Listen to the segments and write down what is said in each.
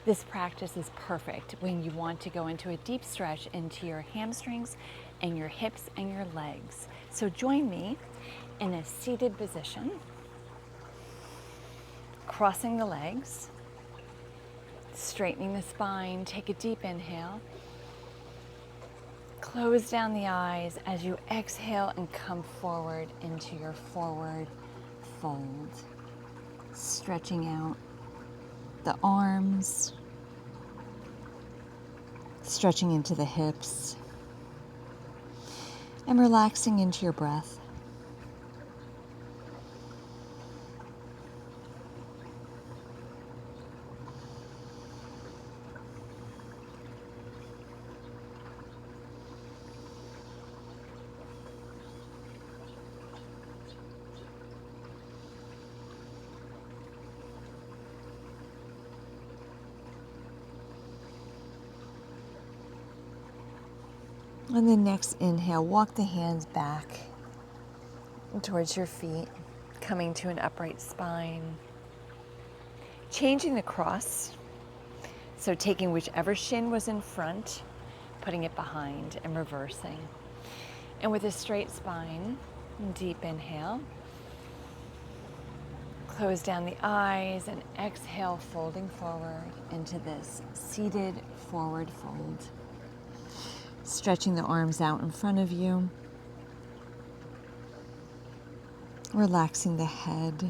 This practice is perfect when you want to go into a deep stretch into your hamstrings and your hips and your legs. So join me in a seated position, crossing the legs, straightening the spine. Take a deep inhale. Close down the eyes as you exhale and come forward into your forward fold. Stretching out the arms, stretching into the hips, and relaxing into your breath. On the next inhale, walk the hands back towards your feet, coming to an upright spine. Changing the cross, so taking whichever shin was in front, putting it behind and reversing. And with a straight spine, deep inhale. Close down the eyes and exhale, folding forward into this seated forward fold. Stretching the arms out in front of you. Relaxing the head,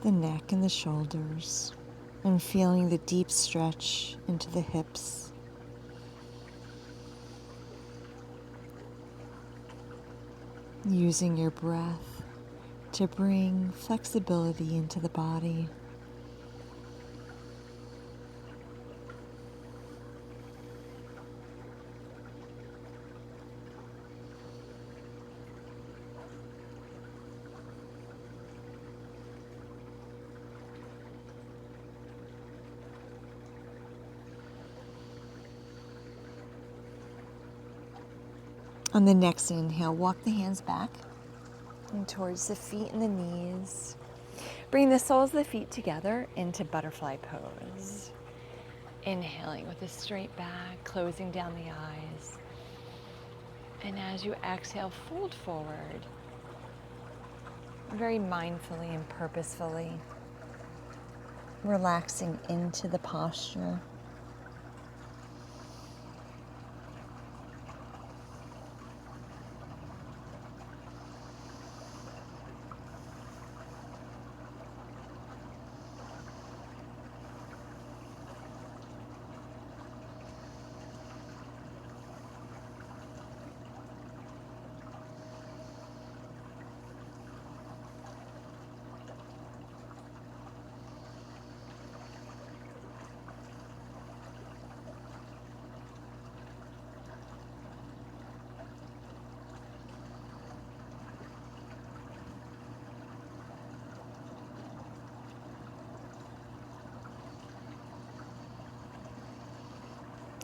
the neck, and the shoulders, and feeling the deep stretch into the hips. Using your breath to bring flexibility into the body. On the next inhale, walk the hands back and towards the feet and the knees. Bring the soles of the feet together into butterfly pose. Inhaling with a straight back, closing down the eyes. And as you exhale, fold forward, very mindfully and purposefully, relaxing into the posture.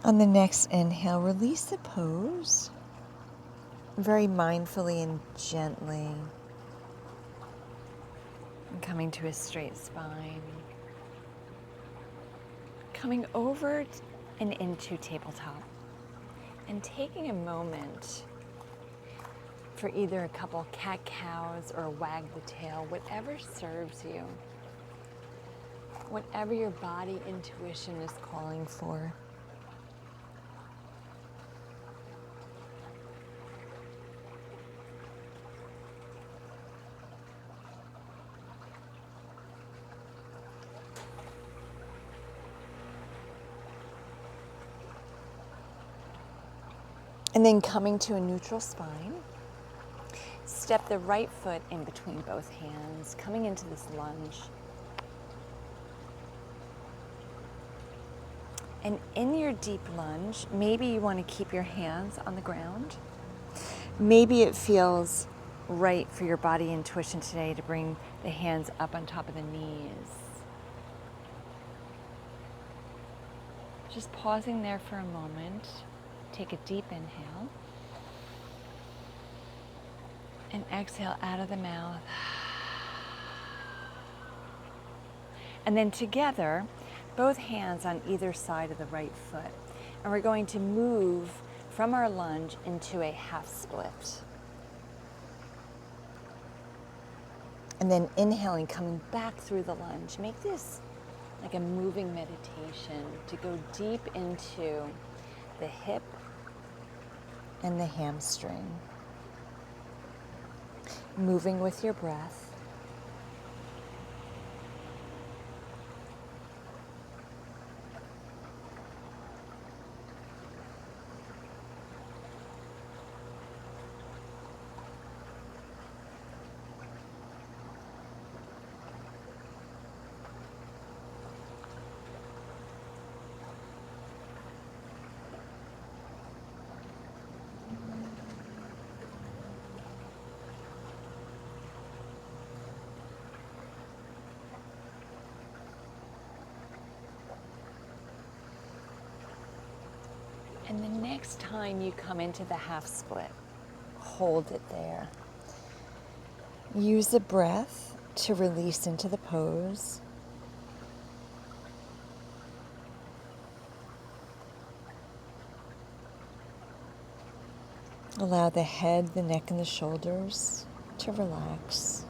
On the next inhale, release the pose, very mindfully and gently, and coming to a straight spine, coming over and into tabletop, and taking a moment for either a couple cat-cows or wag the tail, whatever serves you, whatever your body intuition is calling for. And then coming to a neutral spine, step the right foot in between both hands, coming into this lunge. And in your deep lunge, maybe you want to keep your hands on the ground. Maybe it feels right for your body intuition today to bring the hands up on top of the knees. Just pausing there for a moment. Take a deep inhale. And exhale out of the mouth. And then together, both hands on either side of the right foot. And we're going to move from our lunge into a half split. And then inhaling, coming back through the lunge. Make this like a moving meditation to go deep into the hip and the hamstring. Moving with your breath. And the next time you come into the half split, hold it there. Use the breath to release into the pose. Allow the head, the neck, and the shoulders to relax.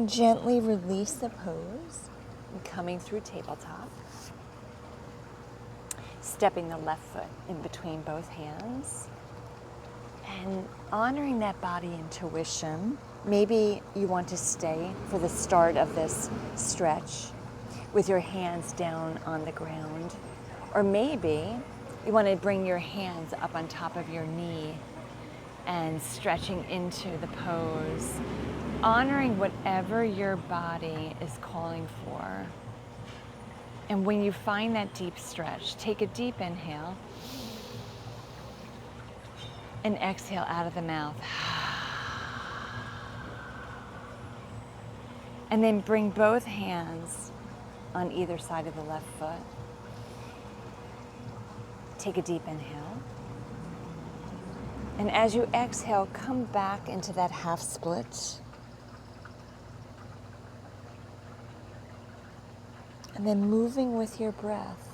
Gently release the pose, coming through tabletop. Stepping the left foot in between both hands. And honoring that body intuition. Maybe you want to stay for the start of this stretch with your hands down on the ground. Or maybe you want to bring your hands up on top of your knee and stretching into the pose. Honoring whatever your body is calling for. And when you find that deep stretch, take a deep inhale and exhale out of the mouth. And then bring both hands on either side of the left foot. Take a deep inhale. And as you exhale, come back into that half split. And then moving with your breath,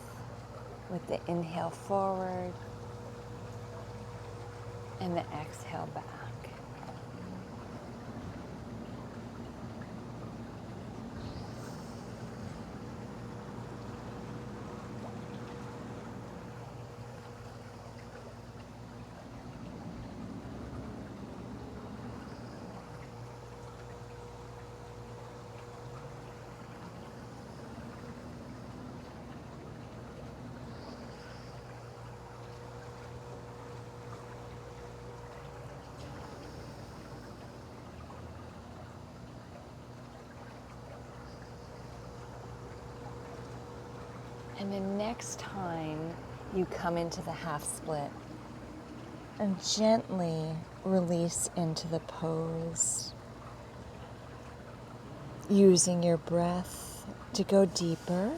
with the inhale forward and the exhale back. And the next time you come into the half split, and gently release into the pose, using your breath to go deeper,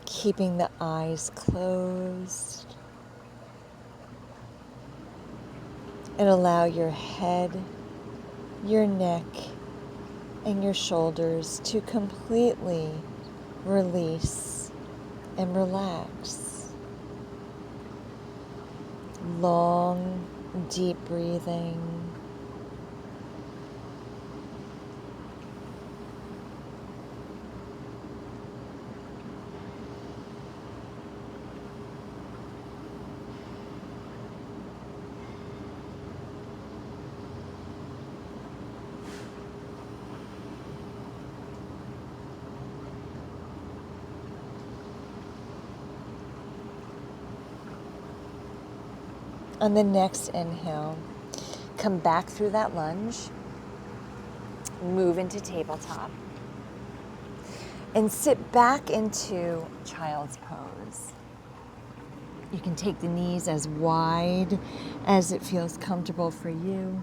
keeping the eyes closed, and allow your head, your neck, and your shoulders to completely release and relax. Long, deep breathing. On the next inhale, come back through that lunge, move into tabletop, and sit back into child's pose. You can take the knees as wide as it feels comfortable for you.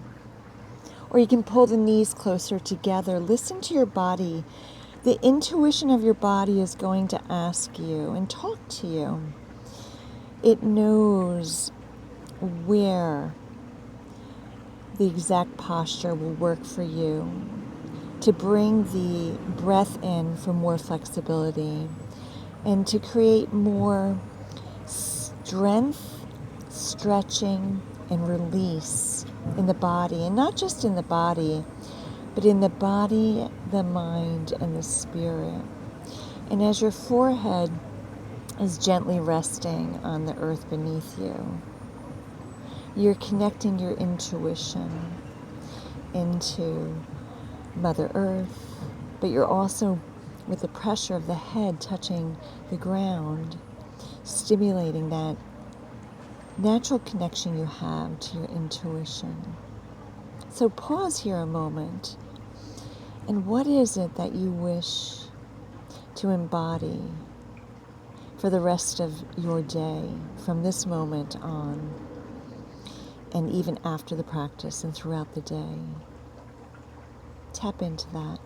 Or you can pull the knees closer together. Listen to your body. The intuition of your body is going to ask you and talk to you. It knows where the exact posture will work for you to bring the breath in for more flexibility and to create more strength, stretching, and release in the body. And not just in the body, but in the body, the mind, and the spirit. And as your forehead is gently resting on the earth beneath you, you're connecting your intuition into Mother Earth, but you're also, with the pressure of the head touching the ground, stimulating that natural connection you have to your intuition. So pause here a moment. And what is it that you wish to embody for the rest of your day from this moment on, and even after the practice and throughout the day? Tap into that.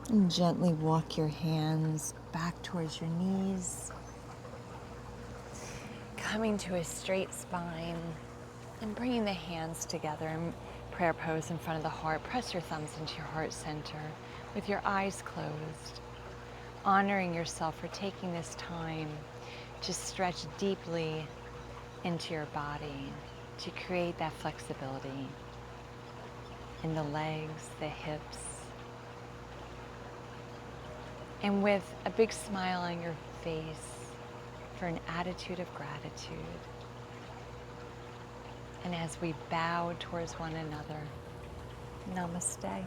And gently walk your hands back towards your knees, coming to a straight spine and bringing the hands together in prayer pose in front of the heart. Press your thumbs into your heart center with your eyes closed, honoring yourself for taking this time to stretch deeply into your body to create that flexibility in the legs, the hips, and with a big smile on your face for an attitude of gratitude. And as we bow towards one another, namaste.